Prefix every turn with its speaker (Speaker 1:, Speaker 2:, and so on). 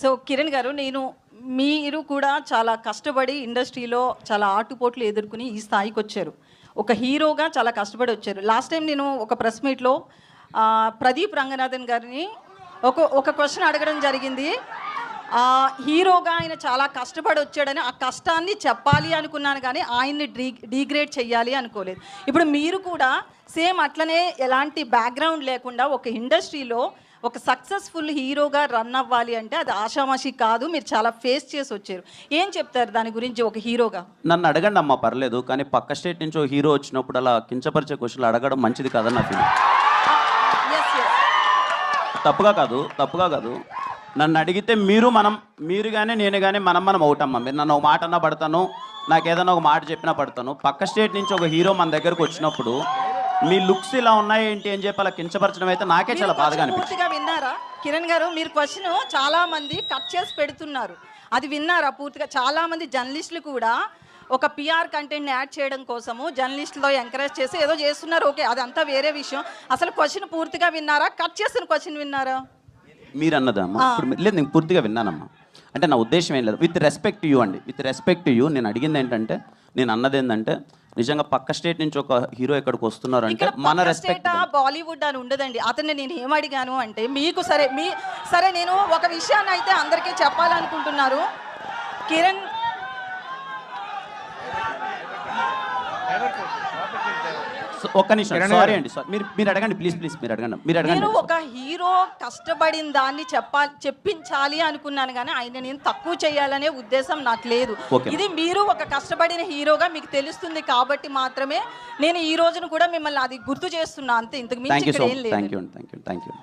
Speaker 1: So Kiran గారు, మీరు కూడా చాలా కష్టపడి ఇండస్ట్రీలో చాలా ఆటుపోట్లు ఎదుర్కొని ఈ స్థాయికి వచ్చారు. ఒక హీరోగా చాలా కష్టపడి వచ్చారు. లాస్ట్ టైం నేను ఒక ప్రెస్ మీట్లో ప్రదీప్ రంగనాథన్ గారిని ఒక క్వశ్చన్ అడగడం జరిగింది. హీరోగా ఆయన చాలా కష్టపడి వచ్చాడని ఆ కష్టాన్ని చెప్పాలి అనుకున్నాను, కానీ ఆయన్ని డీగ్రేడ్ చేయాలి అనుకోలేదు. ఇప్పుడు మీరు కూడా సేమ్ అట్లనే ఎలాంటి బ్యాక్గ్రౌండ్ లేకుండా ఒక ఇండస్ట్రీలో ఒక సక్సెస్ఫుల్ హీరోగా రన్ అవ్వాలి అంటే అది ఆషామాషి కాదు. మీరు చాలా ఫేస్ చేసి వచ్చారు. ఏం చెప్తారు దాని గురించి ఒక హీరోగా?
Speaker 2: నన్ను అడగండి అమ్మా, పర్లేదు. కానీ పక్క స్టేట్ నుంచి ఒక హీరో వచ్చినప్పుడు అలా కించపరిచే క్వశ్చన్లు అడగడం మంచిది కాదని నా ఫీలింగ్. తప్పుగా కాదు. నన్ను అడిగితే మీరు కానీ నేను కానీ మనం అవుతామ్మా. మీరు నన్ను ఒక మాట అన్నా పడతాను, నాకు ఏదైనా ఒక మాట చెప్పినా పడతాను. పక్క స్టేట్ నుంచి ఒక హీరో మన దగ్గరకు వచ్చినప్పుడు మీ లుక్స్ ఇలా ఉన్నాయి ఏంటి అని చెప్పి అలా కించపరచడం అయితే నాకే చాలా బాధగా అనిపిస్తుంది.
Speaker 1: పూర్తిగా విన్నారా కిరణ్ గారు? మీరు క్వశ్చన్ చాలా మంది కట్ చేసి పెడుతున్నారు, అది విన్నారా పూర్తిగా? చాలా మంది జర్నలిస్టులు కూడా ఒక పిఆర్ కంటెంట్ని యాడ్ చేయడం కోసము జర్నలిస్టులో ఎంకరేజ్ చేసి ఏదో చేస్తున్నారు. ఓకే, అదంతా వేరే విషయం. అసలు క్వశ్చన్ పూర్తిగా విన్నారా? కట్ చేసిన క్వశ్చన్ విన్నారా?
Speaker 2: మీరు అన్నదమ్మా ఇప్పుడు లేదు, నేను పూర్తిగా విన్నానమ్మా. అంటే నా ఉద్దేశం ఏం లేదు. విత్ రెస్పెక్ట్ టు యూ అండి, విత్ రెస్పెక్ట్ టు యూ నేను అడిగింది ఏంటంటే, నేను అన్నది ఏంటంటే, నిజంగా పక్క స్టేట్ నుంచి ఒక హీరో ఎక్కడికి వస్తున్నారు అంటే మన రెస్పెక్ట్.
Speaker 1: బాలీవుడ్ అని ఉండదండి. అతన్ని నేను ఏమడిగాను అంటే, మీకు సరే నేను ఒక విషయాన్ని అయితే అందరికీ చెప్పాలనుకుంటున్నారు. కిరణ్
Speaker 2: ఒక్క నిమిషం, సారీ అండి, మీరు అడగండి ప్లీజ్, మీరు అడగండి.
Speaker 1: నేను ఒక హీరో కష్టపడిన దాన్ని చెప్పించాలి అనుకున్నాను, కానీ ఆయన నేను తక్కువ చేయాలనే ఉద్దేశం నాకు లేదు. ఇది మీరు ఒక కష్టపడిన హీరోగా మీకు తెలుస్తుంది కాబట్టి మాత్రమే నేను ఈ రోజును కూడా మిమ్మల్ని అది గుర్తు చేస్తున్నా అంతే. ఇంతకు మించి ఇక్కడ ఏం లేదు.
Speaker 2: Thank you.